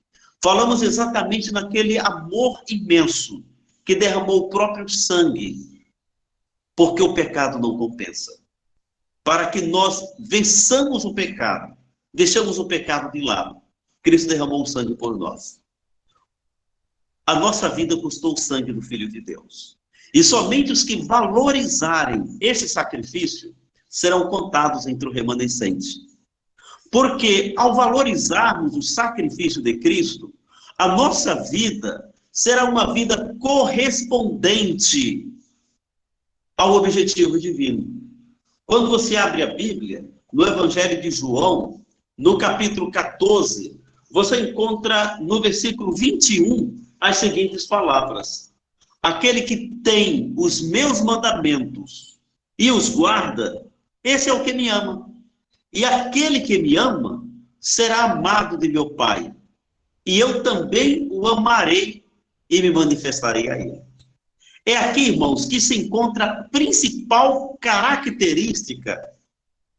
L: falamos exatamente naquele amor imenso que derramou o próprio sangue, porque o pecado não compensa. Para que nós vençamos o pecado, deixamos o pecado de lado, Cristo derramou o sangue por nós. A nossa vida custou o sangue do Filho de Deus. E somente os que valorizarem esse sacrifício serão contados entre o remanescente. Porque ao valorizarmos o sacrifício de Cristo, a nossa vida será uma vida correspondente ao objetivo divino. Quando você abre a Bíblia, no Evangelho de João, no capítulo 14, você encontra no versículo 21 as seguintes palavras: aquele que tem os meus mandamentos e os guarda, esse é o que me ama. E aquele que me ama será amado de meu Pai, e eu também o amarei e me manifestarei a ele. É aqui, irmãos, que se encontra a principal característica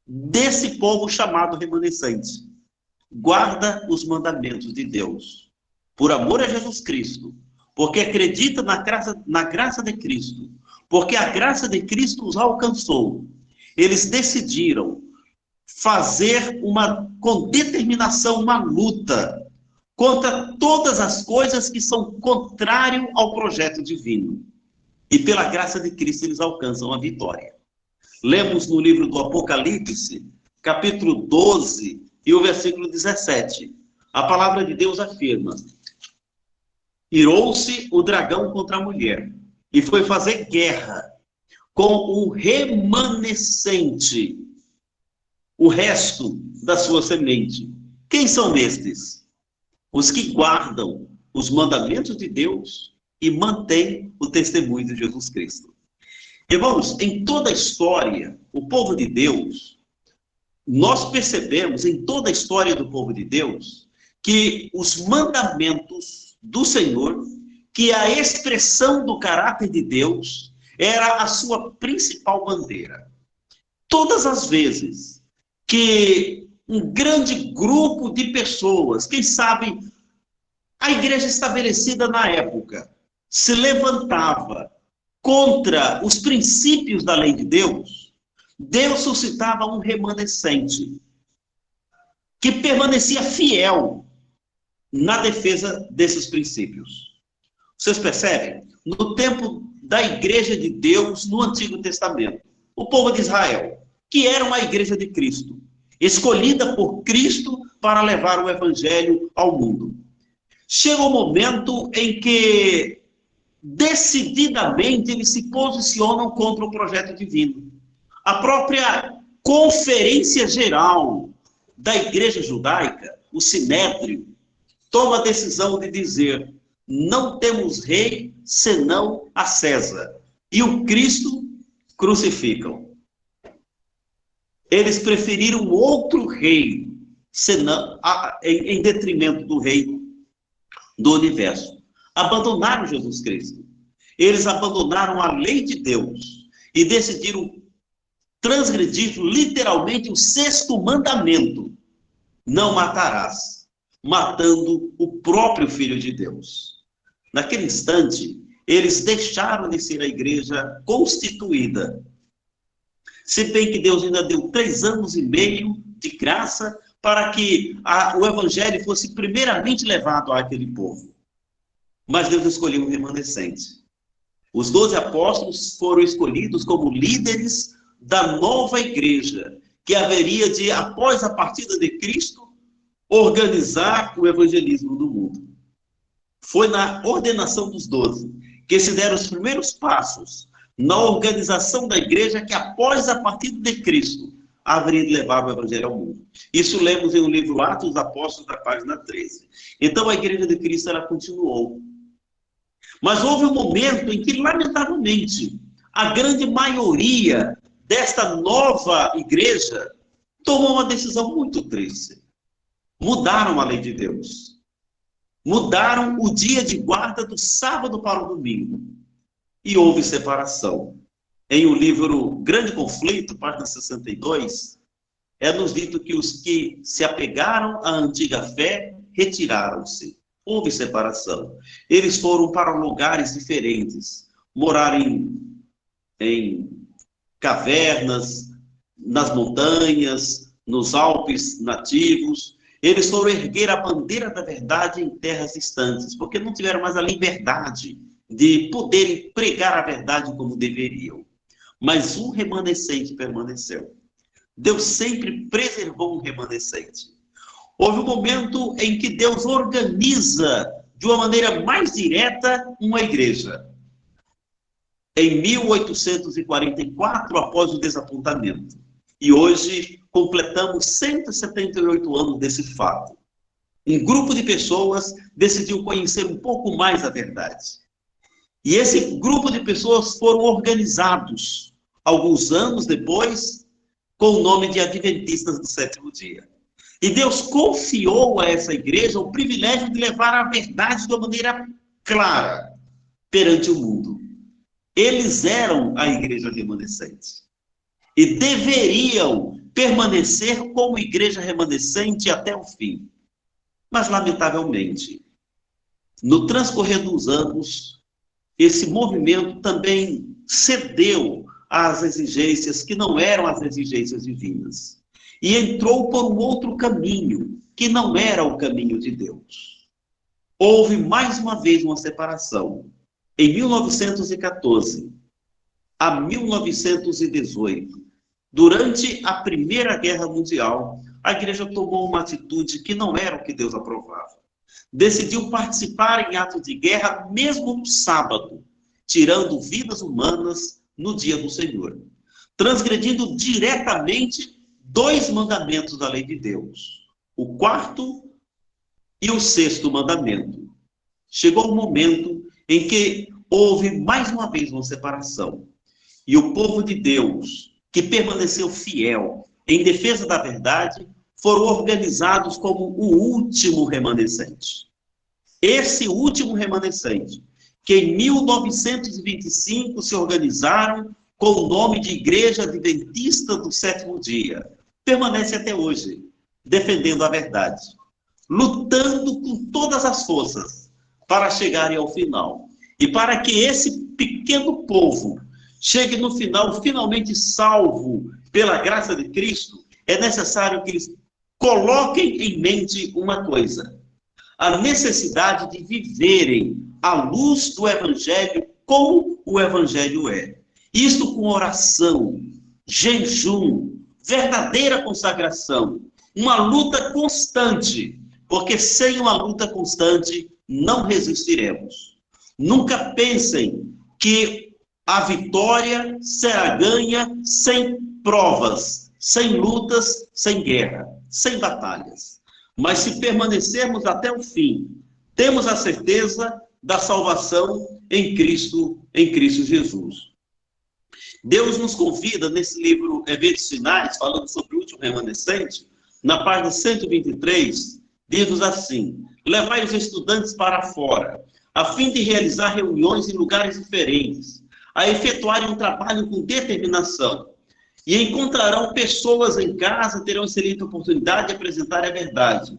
L: desse povo chamado remanescente. Guarda os mandamentos de Deus, por amor a Jesus Cristo, porque acredita na graça de Cristo, porque a graça de Cristo os alcançou. Eles decidiram fazer com determinação uma luta contra todas as coisas que são contrárias ao projeto divino. E pela graça de Cristo eles alcançam a vitória. Lemos no livro do Apocalipse, capítulo 12 e o versículo 17. A palavra de Deus afirma: irou-se o dragão contra a mulher e foi fazer guerra com o remanescente, o resto da sua semente. Quem são estes? Os que guardam os mandamentos de Deus e mantêm o testemunho de Jesus Cristo. Irmãos, em toda a história, o povo de Deus, nós percebemos em toda a história do povo de Deus que os mandamentos do Senhor, que a expressão do caráter de Deus, era a sua principal bandeira. Todas as vezes que um grande grupo de pessoas, quem sabe a igreja estabelecida na época se levantava contra os princípios da lei de Deus, Deus suscitava um remanescente que permanecia fiel na defesa desses princípios. Vocês percebem? No tempo da igreja de Deus no Antigo Testamento, o povo de Israel, que era uma igreja de Cristo, escolhida por Cristo para levar o evangelho ao mundo. Chega um momento em que, decididamente, eles se posicionam contra o projeto divino. A própria Conferência Geral da Igreja Judaica, o Sinédrio, toma a decisão de dizer: não temos rei senão a César, e o Cristo crucificam. Eles preferiram outro rei senão, em detrimento do rei do universo. Abandonaram Jesus Cristo. Eles abandonaram a lei de Deus e decidiram transgredir literalmente o 6º mandamento: não matarás, matando o próprio Filho de Deus. Naquele instante, eles deixaram de ser a igreja constituída. Se bem que Deus ainda deu 3 anos e meio de graça para que o evangelho fosse primeiramente levado àquele povo. Mas Deus escolheu um remanescente. Os 12 apóstolos foram escolhidos como líderes da nova igreja, que haveria de, após a partida de Cristo, organizar o evangelismo do mundo. Foi na ordenação dos 12 que se deram os primeiros passos na organização da igreja que, após a partida de Cristo, haveria de levar o evangelho ao mundo. Isso lemos em um livro Atos dos Apóstolos, da página 13. Então a igreja de Cristo, ela continuou. Mas houve um momento em que, lamentavelmente, a grande maioria desta nova igreja tomou uma decisão muito triste. Mudaram a lei de Deus. Mudaram o dia de guarda do sábado para o domingo. E houve separação. Em o livro Grande Conflito, página 62, é-nos dito que os que se apegaram à antiga fé retiraram-se. Houve separação. Eles foram para lugares diferentes. Morar em cavernas, nas montanhas, nos Alpes nativos. Eles foram erguer a bandeira da verdade em terras distantes, porque não tiveram mais a liberdade de poderem pregar a verdade como deveriam. Mas um remanescente permaneceu. Deus sempre preservou um remanescente. Houve um momento em que Deus organiza de uma maneira mais direta uma igreja. Em 1844, após o desapontamento. E hoje completamos 178 anos desse fato. Um grupo de pessoas decidiu conhecer um pouco mais a verdade. E esse grupo de pessoas foram organizados, alguns anos depois, com o nome de Adventistas do Sétimo Dia. E Deus confiou a essa igreja o privilégio de levar a verdade de uma maneira clara perante o mundo. Eles eram a igreja remanescente. E deveriam permanecer como igreja remanescente até o fim. Mas, lamentavelmente, no transcorrer dos anos, esse movimento também cedeu às exigências que não eram as exigências divinas. E entrou por um outro caminho, que não era o caminho de Deus. Houve mais uma vez uma separação. Em 1914 a 1918, durante a Primeira Guerra Mundial, a igreja tomou uma atitude que não era o que Deus aprovava. Decidiu participar em atos de guerra mesmo no sábado, tirando vidas humanas no dia do Senhor, transgredindo diretamente 2 mandamentos da lei de Deus, o 4º e o 6º mandamento. Chegou um momento em que houve mais uma vez uma separação, e o povo de Deus, que permaneceu fiel em defesa da verdade, foram organizados como o último remanescente. Esse último remanescente, que em 1925 se organizaram com o nome de Igreja Adventista do Sétimo Dia, permanece até hoje, defendendo a verdade, lutando com todas as forças para chegarem ao final. E para que esse pequeno povo chegue no final, finalmente salvo pela graça de Cristo, é necessário que eles coloquem em mente uma coisa: a necessidade de viverem à luz do Evangelho como o Evangelho é. Isto com oração, jejum, verdadeira consagração, uma luta constante, porque sem uma luta constante não resistiremos. Nunca pensem que a vitória será ganha sem provas, sem lutas, sem guerra, sem batalhas. Mas se permanecermos até o fim, temos a certeza da salvação em Cristo Jesus. Deus nos convida nesse livro Eventos Finais, falando sobre o último remanescente, na página 123, diz-nos assim: levai os estudantes para fora, a fim de realizar reuniões em lugares diferentes, a efetuarem um trabalho com determinação, e encontrarão pessoas em casa, terão excelente oportunidade de apresentar a verdade.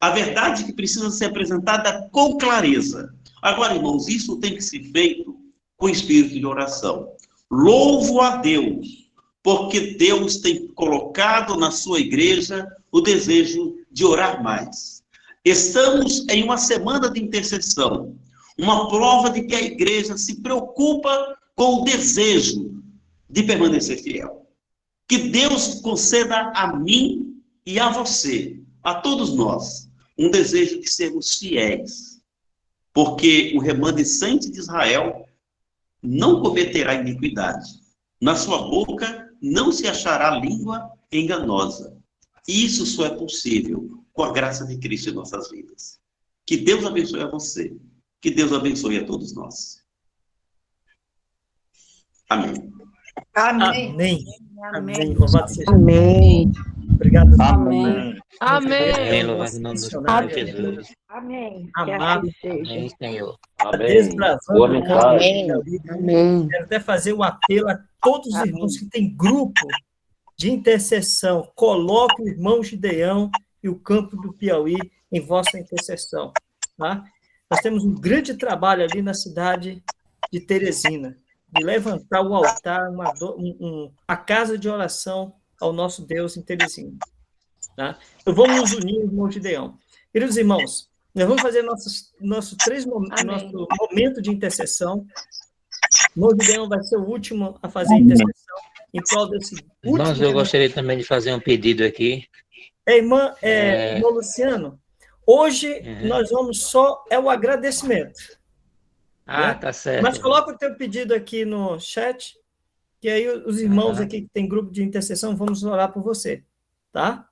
L: A verdade que precisa ser apresentada com clareza. Agora, irmãos, isso tem que ser feito com espírito de oração. Louvo a Deus, porque Deus tem colocado na sua igreja o desejo de orar mais. Estamos em uma semana de intercessão, uma prova de que a igreja se preocupa com o desejo de permanecer fiel. Que Deus conceda a mim e a você, a todos nós, um desejo de sermos fiéis, porque o remanescente de Israel não cometerá iniquidade. Na sua boca não se achará língua enganosa. Isso só é possível com a graça de Cristo em nossas vidas. Que Deus abençoe a você. Que Deus abençoe a todos nós. Amém.
H: Amém.
A: Amém.
B: Amém.
A: Louvado seja.
K: Amém.
A: Obrigado.
B: Amém.
M: Amém. Louvado em nome do Senhor Jesus.
B: Amém.
A: Amado.
M: Amém, Senhor.
A: Desbravando
I: Boa
A: o
I: mensagem.
K: Amém.
A: Quero até fazer um apelo a todos os irmãos que têm grupo de intercessão. Coloque o irmão Gideão e o campo do Piauí em vossa intercessão. Tá? Nós temos um grande trabalho ali na cidade de Teresina, de levantar o altar, a casa de oração ao nosso Deus em Teresina. Tá? Então vamos nos unir, irmão Gideão. Queridos irmãos, nós vamos fazer nosso momento de intercessão. O irmão Gideão vai ser o último a fazer a intercessão em prol desse último.
M: Irmãos, eu gostaria também de fazer um pedido aqui.
A: Irmão Luciano, hoje nós vamos só o agradecimento.
M: Ah, tá certo.
A: Mas coloca o teu pedido aqui no chat, que aí os irmãos aqui que tem grupo de intercessão vamos orar por você, tá?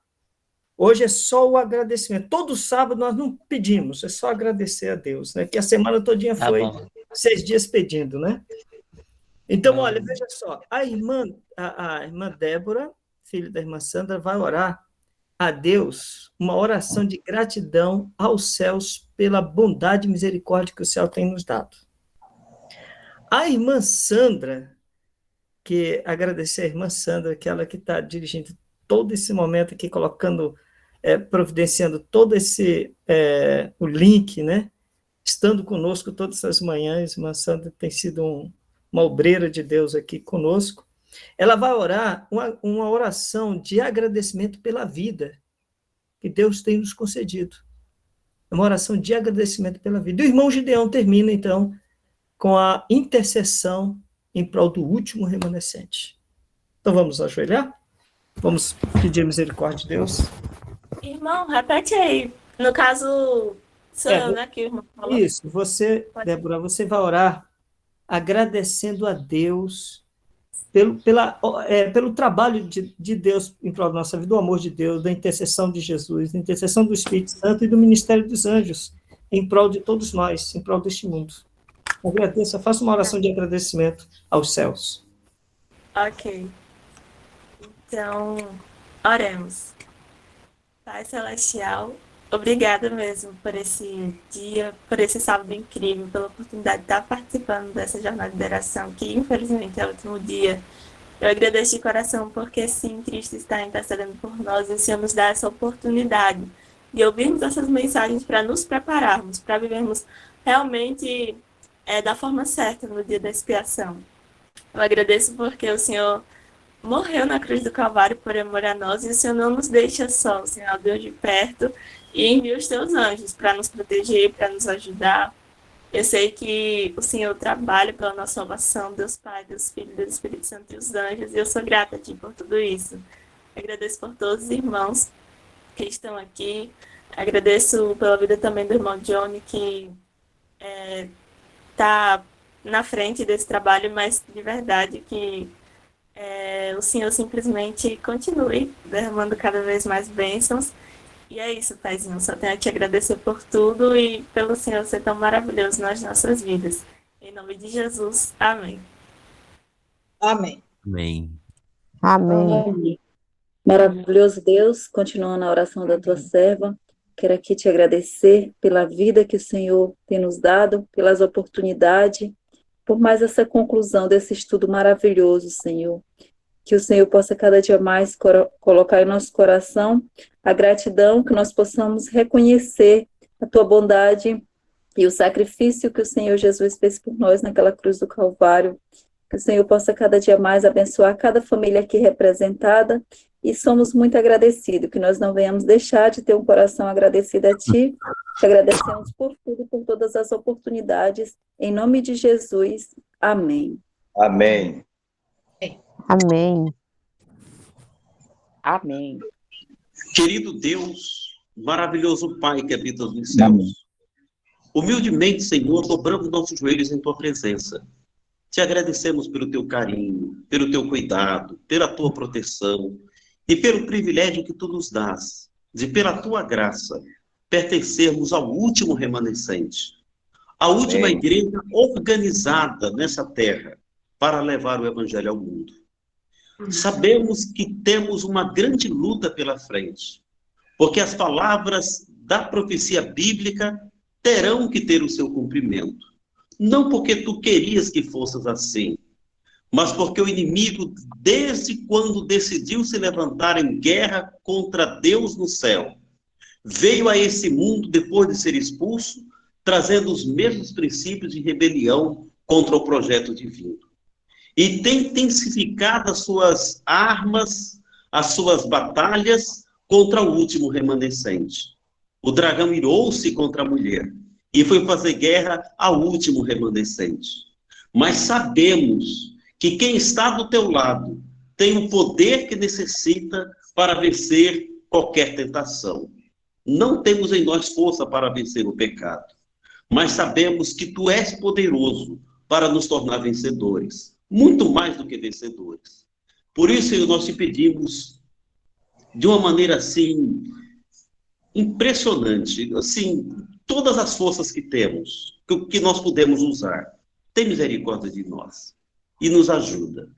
A: Hoje é só o agradecimento. Todo sábado nós não pedimos, é só agradecer a Deus, né? Que a semana todinha foi 6 dias pedindo, né? Então, olha, veja só, a irmã Débora, filha da irmã Sandra, vai orar a Deus uma oração de gratidão aos céus pela bondade e misericórdia que o céu tem nos dado. A irmã Sandra, que agradecer a irmã Sandra, que ela que está dirigindo todo esse momento aqui, colocando, providenciando todo esse, o link, né? Estando conosco todas as manhãs, a irmã Sandra tem sido uma obreira de Deus aqui conosco. Ela vai orar uma oração de agradecimento pela vida que Deus tem nos concedido. É uma oração de agradecimento pela vida. E o irmão Gideão termina, então, com a intercessão em prol do último remanescente. Então, vamos ajoelhar? Vamos pedir misericórdia de Deus.
J: Irmão, repete aí. No caso, sou eu, né, que o irmão falou.
A: Isso, você, Débora, você vai orar agradecendo a Deus pelo trabalho de Deus em prol da nossa vida, do amor de Deus, da intercessão de Jesus, da intercessão do Espírito Santo e do ministério dos anjos, em prol de todos nós, em prol deste mundo. Agradeça, faça uma oração de agradecimento aos céus.
J: Ok. Então, oremos. Pai Celestial, obrigada mesmo por esse dia, por esse sábado incrível, pela oportunidade de estar participando dessa jornada de oração, que infelizmente é o último dia Eu agradeço de coração porque, sim, Cristo está intercedendo por nós e o Senhor nos dá essa oportunidade de ouvirmos essas mensagens para nos prepararmos, para vivermos realmente da forma certa no dia da expiação. Eu agradeço porque o Senhor morreu na cruz do Calvário por amor a nós e o Senhor não nos deixa só, o Senhor é o Deus de perto e envia os teus anjos para nos proteger, para nos ajudar. Eu sei que o Senhor trabalha pela nossa salvação, Deus Pai, Deus Filho, Deus Espírito Santo e os anjos, e eu sou grata a Ti por tudo isso. Agradeço por todos os irmãos que estão aqui, agradeço pela vida também do irmão Johnny, que está na frente desse trabalho, mas de verdade que o Senhor simplesmente continue derramando cada vez mais bênçãos. E é isso, Paizinho. Só tenho a te agradecer por tudo e pelo Senhor ser tão maravilhoso nas nossas vidas. Em nome de Jesus. Amém.
H: Amém.
N: Amém.
O: Amém. Maravilhoso Deus, continuando a oração da tua serva, quero aqui te agradecer pela vida que o Senhor tem nos dado, pelas oportunidades, por mais essa conclusão desse estudo maravilhoso, Senhor. Que o Senhor possa cada dia mais colocar em nosso coração a gratidão, que nós possamos reconhecer a tua bondade e o sacrifício que o Senhor Jesus fez por nós naquela cruz do Calvário. Que o Senhor possa cada dia mais abençoar cada família aqui representada e somos muito agradecidos, que nós não venhamos deixar de ter um coração agradecido a Ti. Te agradecemos por tudo, por todas as oportunidades. Em nome de Jesus. Amém.
E: Amém.
O: Amém.
L: Amém. Querido Deus, maravilhoso Pai que habita nos céus, humildemente, Senhor, dobramos nossos joelhos em Tua presença. Te agradecemos pelo Teu carinho, pelo Teu cuidado, pela Tua proteção e pelo privilégio que Tu nos dás de, pela Tua graça, pertencermos ao último remanescente, a última igreja organizada nessa terra para levar o Evangelho ao mundo. Sabemos que temos uma grande luta pela frente, porque as palavras da profecia bíblica terão que ter o seu cumprimento. Não porque tu querias que fosse assim, mas porque o inimigo, desde quando decidiu se levantar em guerra contra Deus no céu, veio a esse mundo depois de ser expulso, trazendo os mesmos princípios de rebelião contra o projeto divino. E tem intensificado as suas armas, as suas batalhas contra o último remanescente. O dragão irou-se contra a mulher e foi fazer guerra ao último remanescente. Mas sabemos que quem está do teu lado tem o poder que necessita para vencer qualquer tentação. Não temos em nós força para vencer o pecado, mas sabemos que tu és poderoso para nos tornar vencedores. Muito mais do que vencedores. Por isso, Senhor, nós te pedimos, de uma maneira assim, impressionante, assim, todas as forças que temos, que nós podemos usar, tem misericórdia de nós e nos ajuda.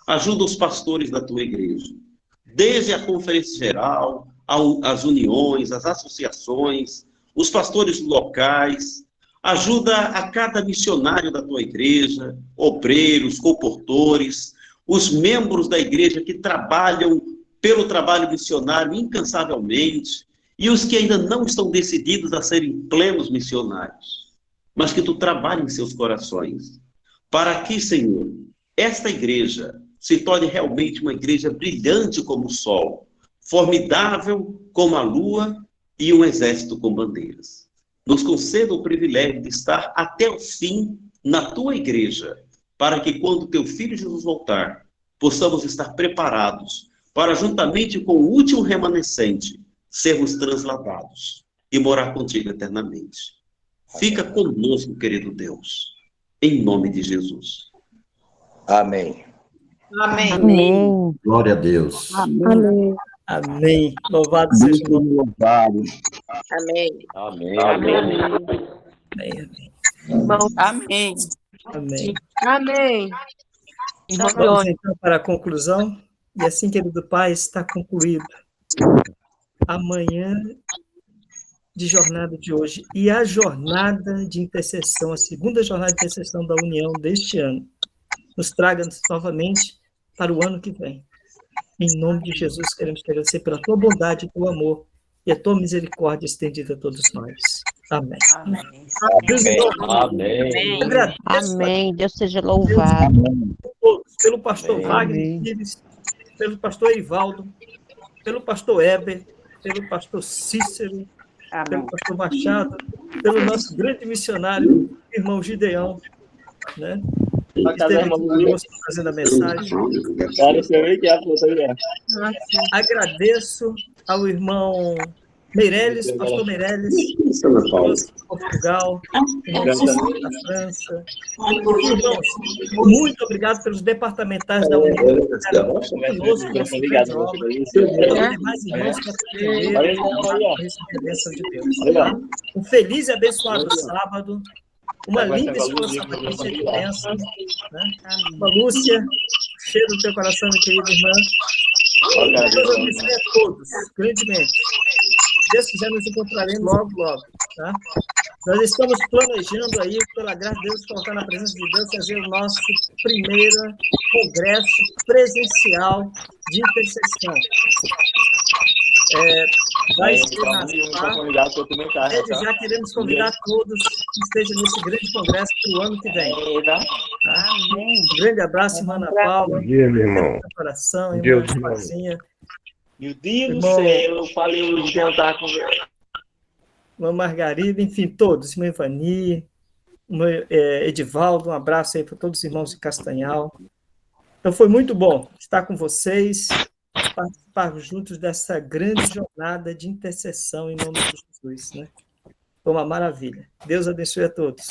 L: Ajuda os pastores da tua igreja, desde a conferência geral, as uniões, as associações, os pastores locais. Ajuda a cada missionário da tua igreja, obreiros, comportores, os membros da igreja que trabalham pelo trabalho missionário incansavelmente, e os que ainda não estão decididos a serem plenos missionários, mas que tu trabalhe em seus corações, para que, Senhor, esta igreja se torne realmente uma igreja brilhante como o sol, formidável como a lua e um exército com bandeiras. Nos conceda o privilégio de estar até o fim na tua igreja, para que quando teu Filho Jesus voltar, possamos estar preparados para, juntamente com o último remanescente, sermos transladados e morar contigo eternamente. Fica conosco, querido Deus, em nome de Jesus.
E: Amém.
H: Amém.
O: Amém.
D: Glória a Deus.
O: Amém.
A: Amém. Louvado seja o nome.
E: Louvado.
G: Amém.
E: Amém.
G: Amém.
A: Amém.
B: Amém.
A: Amém.
B: Amém.
A: Vamos então para a conclusão. E assim, querido Pai, está concluído amanhã de jornada de hoje e a jornada de intercessão, a segunda jornada de intercessão da União deste ano. Nos traga novamente para o ano que vem. Em nome de Jesus, queremos te agradecer pela tua bondade e teu amor e a tua misericórdia estendida a todos nós. Amém.
B: Amém.
I: Amém.
N: Amém. Deus seja louvado.
A: Pelo pastor Wagner Pires, pelo pastor Eivaldo, pelo pastor Heber, pelo pastor Cícero, pelo pastor Machado, pelo nosso grande missionário, irmão Gideão, né? Que esteve aqui conosco trazendo a mensagem. Agradeço ao irmão Meirelles, pastor Meirelles, de Portugal, irmão Cícero da França. Irmãos, muito obrigado pelos departamentais da União. Conosco nessa grande obra. E demais irmãos que atenderam receber a bênção de Deus. Tá? Um feliz e abençoado sábado. Uma linda escola sabatina de bênçãos. Né? Uma Lúcia, cheio do teu coração, minha querida irmã. Deus abençoe a todos, grandemente. Se Deus quiser, nos encontraremos logo, logo. Tá? Nós estamos planejando aí, pela graça de Deus, colocar na presença de Deus, fazer o nosso primeiro congresso presencial de intercessão. Vai ser na Desde já queremos convidar todos que estejam nesse grande congresso para o ano que vem. Tá? Um grande abraço, irmã Ana Paula.
C: Bom dia, meu irmão.
A: Coração,
C: Bom
A: irmã
C: dia, irmão.
A: Espacinha.
L: Meu Deus do céu, eu falei o jantar com
A: Irmã Margarida, enfim, todos, irmã Ivani, irmã Edivaldo, um abraço aí para todos os irmãos de Castanhal. Então foi muito bom estar com vocês, participarmos juntos dessa grande jornada de intercessão em nome de Jesus, né? Foi uma maravilha. Deus abençoe a todos.